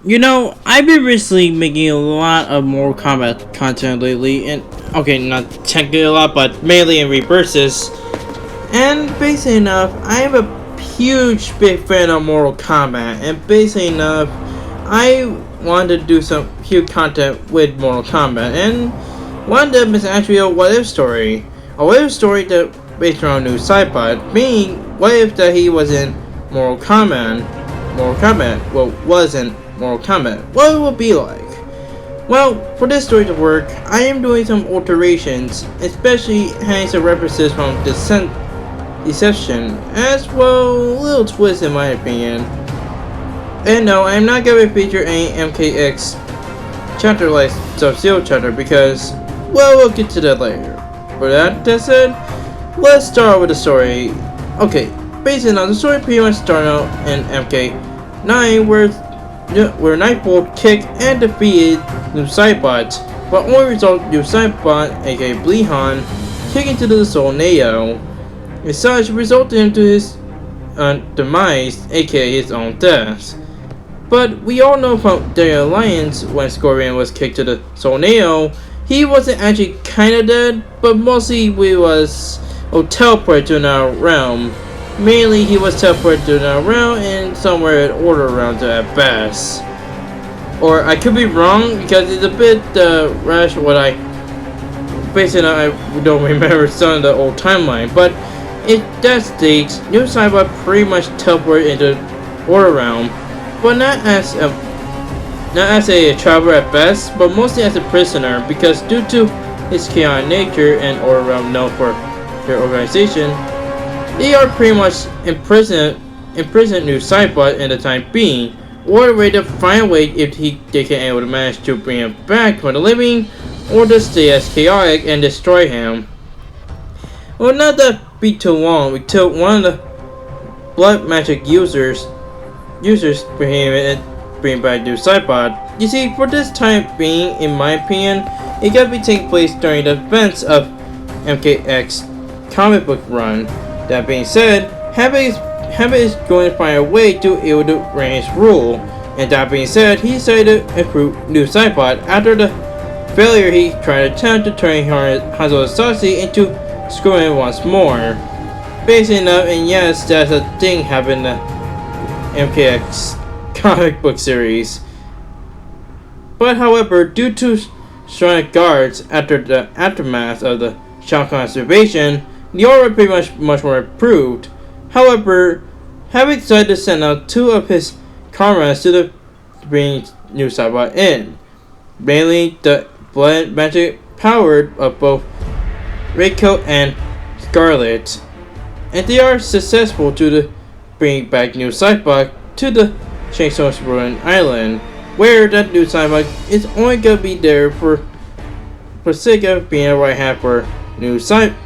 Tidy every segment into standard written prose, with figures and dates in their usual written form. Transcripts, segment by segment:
You know, I've been recently making a lot of Mortal Kombat content lately, and okay, not technically a lot, but mainly in reverses. And basically enough, I am a huge big fan of Mortal Kombat, and basically enough, I wanted to do some huge content with Mortal Kombat, and one of them is actually a what if story. A what if story that based around Noob Saibot, meaning what if that he was in Mortal Kombat. Well, wasn't Mortal Kombat. What it would be like? Well, for this story to work, I am doing some alterations, especially having some references from Deception, as well a little twist in my opinion. And no, I am not going to feature any MKX chapter like Sub-Zero chapter because, well, we'll get to that later. For that said, let's start with the story. Okay, basically on the story pretty much started out in MK9 where Nightbolt kicked and defeated Noob Saibot, but only result Noob Saibot, aka Blehan, kicking to the Soul Neo. As such, resulted him to his demise, aka his own death. But we all know from the Alliance, when Scorpion was kicked to the Soul Neo, he wasn't actually kinda dead, but mostly he was teleported to another realm. Mainly, he was teleported to another realm and somewhere in Order realm at best. Or I could be wrong because it's a bit rash what I basically I don't remember some of the old timeline, but in that state, Noob Saibot pretty much teleported into Order realm, but not as a traveler at best, but mostly as a prisoner because due to his chaotic nature and Order realm known for their organization, they are pretty much imprisoned Noob Saibot in the time being, or ready to find a way if they can able to manage to bring him back from the living, or to stay as chaotic and destroy him. Well, not that be too long until one of the blood magic users bring back Noob Saibot. You see, for this time being, in my opinion, it gotta be taking place during the events of MKX comic book run. That being said, Habit is going to find a way to able to reign his rule, and that being said, he decided to recruit Noob Saibot after the failure he tried to attempt to turn Hanzo Asasi into Scorpion once more. Basically enough, and yes, that's a thing happened in the MKX comic book series. But however, due to strong guards after the aftermath of the Shao Kahn invasion, the order pretty much more improved. However, Habit decided to send out two of his comrades to bring Noob Saibot in, mainly the blood magic powered of both Reiko and Scarlet, and they are successful to bring back Noob Saibot to the Shang-Tsung's ruined island, where that Noob Saibot is only gonna be there for sake of being a right hand for Noob Saibot.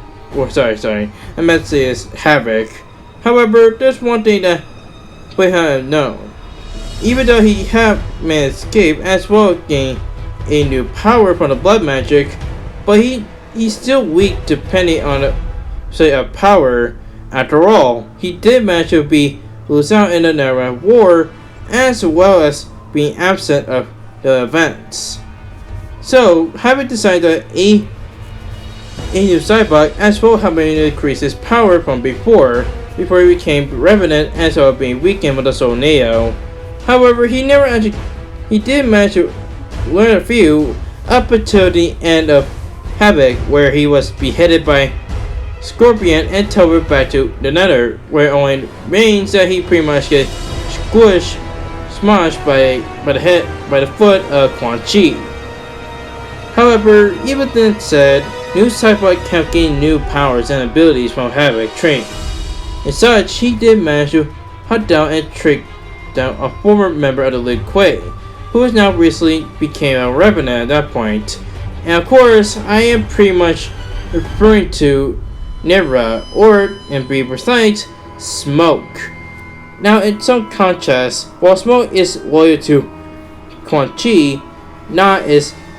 Sorry, I meant to say is Havoc. However, there's one thing that we have known. Even though he had managed to escape as well as gain a new power from the blood magic, but he's still weak depending on the power. After all, he did manage to lose out in the Netherlands War, as well as being absent of the events. So, having decided that Noob Saibot as well having increased his power from before he became Revenant as well being weakened with the Soul Neo. However, he did manage to learn a few up until the end of Havoc, where he was beheaded by Scorpion and teleported back to the Nether, where it only means that he pretty much gets smashed by the foot of Quan Chi. However, even then said, Noob Saibot kept gaining new powers and abilities from Havoc training. As such, he did manage to hunt down and track down a former member of the Lin Kuei, who has now recently became a Revenant at that point. And of course, I am pretty much referring to Nebra, or in be precise, Smoke. Now, in some contrast, while Smoke is loyal to Quan Chi,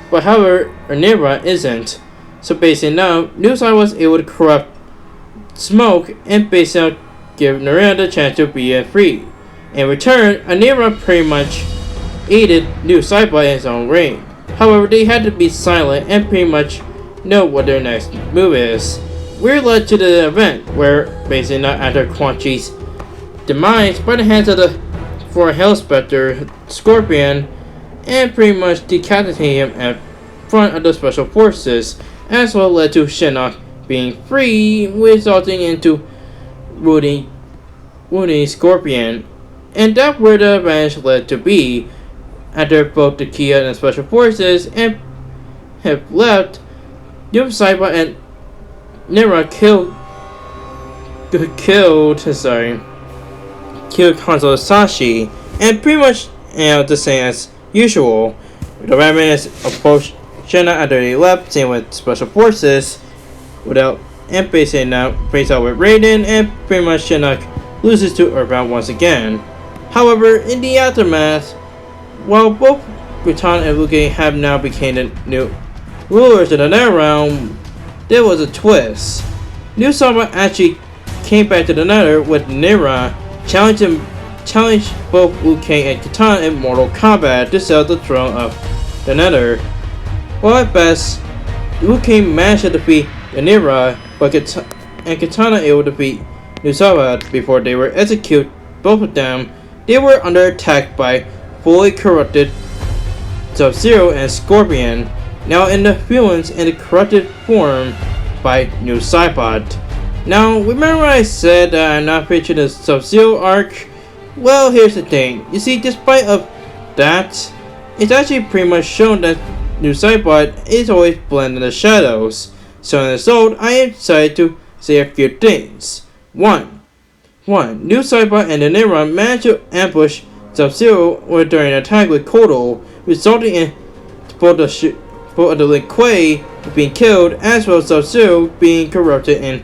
but however, Nebra isn't. So basically now, Noob Saibot was able to corrupt Smoke and basically give Narendra the chance to be free. In return, Anira pretty much aided Noob Saibot in his own reign. However, they had to be silent and pretty much know what their next move is. We're led to the event where, basically not after Quan Chi's demise by the hands of the four Hellspectre Scorpion, and pretty much decapitated him in front of the special forces, as well led to Shinnok being free, resulting into wounding Scorpion, and that's where the advantage led to be. After both the Kia and the special forces and have left, Noob Saibot and Nira killed Hanzo Sashi, and pretty much the same as usual. The Ravenous approached Shinnok after they left, same with special forces, without and basically now face out with Raiden, and pretty much Shinnok loses to Earthbound once again. However, in the aftermath, while both Bhutan and Liu Kang have now become the new rulers of the Netherrealm, there was a twist. Noob Saibot actually came back to the Nether with Nira, challenged both Liu Kang and Kitana in Mortal Kombat to sell the throne of the Nether. While at best, Liu Kang managed to defeat Nira, but Kitana able to defeat Noob Saibot before they were executed. Both of them, they were under attack by fully corrupted Sub-Zero and Scorpion, now in the feelings in the corrupted form by Noob Saibot. Now, remember I said that I'm not featuring the Sub-Zero arc? Well, here's the thing. You see, despite of that, it's actually pretty much shown that Noob Saibot is always blended in the shadows. So as a result, I am decided to say a few things. One, Noob Saibot and the Nira managed to ambush Sub-Zero during an attack with Kodo, resulting in both of the Lin Kuei being killed, as well as Sub-Zero being corrupted in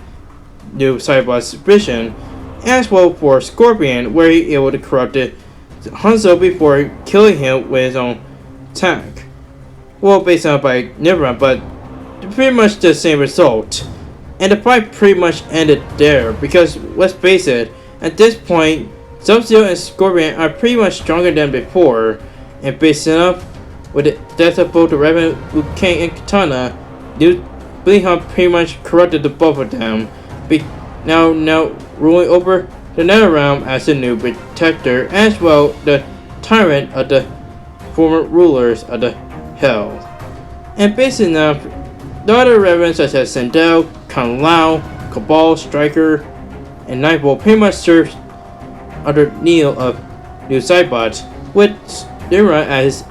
Noob Saibot's vision, as well for Scorpion, where he able to corrupt Hanzo before killing him with his own attack. Well, based on by Nira, but pretty much the same result. And the fight pretty much ended there, because let's face it, at this point, Sub-Zero and Scorpion are pretty much stronger than before, and based enough with the death of both the Raven, Liu Kang, and Kitana, Bleeding pretty much corrupted the both of them, now ruling over the Netherrealm as the new protector, as well the tyrant of the former rulers of the Hell. And based enough, the other Ravens such as Sindel, Kung Lao, Cabal, Striker, and Nightbolt pretty much serves under Neil of Noob Saibot, with Nira as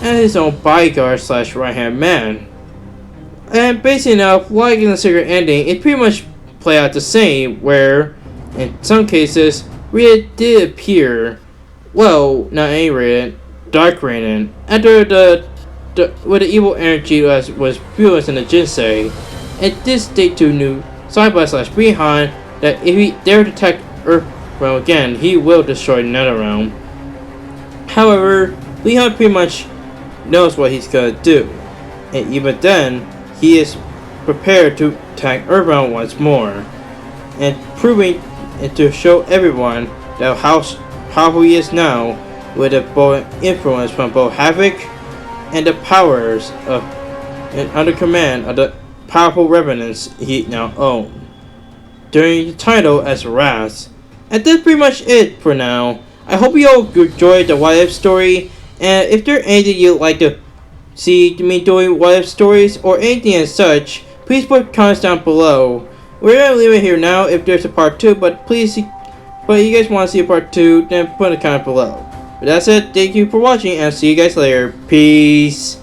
his own bodyguard / right-hand man. And basically enough, like in the secret ending, it pretty much played out the same, where in some cases Rita did appear, well, not any Raiden, Dark Raiden, after with the evil energy was fueled in the Jinsei. It did state to Noob Saibot / Behind that if he dared to attack Earthrealm again, he will destroy Netherrealm. However, Leon pretty much knows what he's gonna do, and even then, he is prepared to attack Earthrealm once more, and proving and to show everyone that how powerful he is now, with the both influence from both Havoc and the powers of and under command of the powerful revenants he now owns. During the title as Wrath. And that's pretty much it for now. I hope you all enjoyed the What If story, and if there's anything you'd like to see me doing What If stories or anything as such, please put comments down below. We're gonna leave it here now if there's a part 2, but if you guys want to see a part 2, then put a comment below. But that's it, thank you for watching, and see you guys later. Peace.